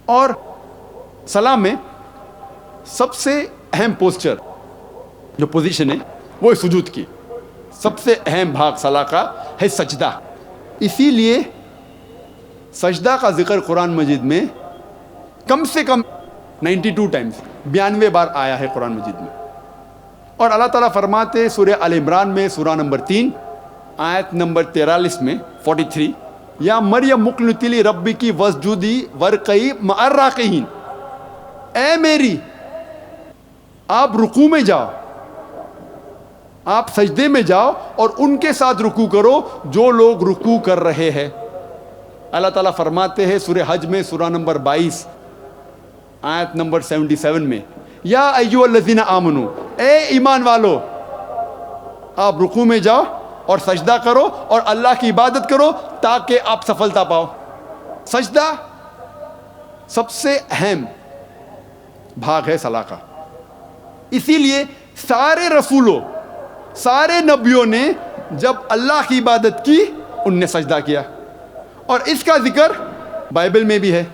اور سلام میں سب سے اہم پوسچر جو پوزیشن ہے وہ ہے سجود کی. سب سے اہم بھاگ صلاح کا ہے سجدہ. اسی لیے سجدہ کا ذکر قرآن مجید میں کم سے کم 92 ٹائمز 92 بار آیا ہے قرآن مجید میں. اور اللہ تعالیٰ فرماتے سورہ آل عمران میں سورہ نمبر 3 آیت نمبر 43 میں 43 یا مریم اقنتی لربی کی وسجودی ورقئی مع الراکعین، اے میری آپ رکوع میں جاؤ، آپ سجدے میں جاؤ اور ان کے ساتھ رکوع کرو جو لوگ رکوع کر رہے ہیں. اللہ تعالیٰ فرماتے ہیں سورہ حج میں سورہ نمبر 22 آیت نمبر 77 میں یا ایھا الذین آمنو، اے ایمان والو آپ رکوع میں جاؤ اور سجدہ کرو اور اللہ کی عبادت کرو تاکہ آپ سفلتا پاؤ. سجدہ سب سے اہم بھاگ ہے صلاح کا. اسی لیے سارے رسولوں سارے نبیوں نے جب اللہ کی عبادت کی ان نے سجدہ کیا، اور اس کا ذکر بائبل میں بھی ہے.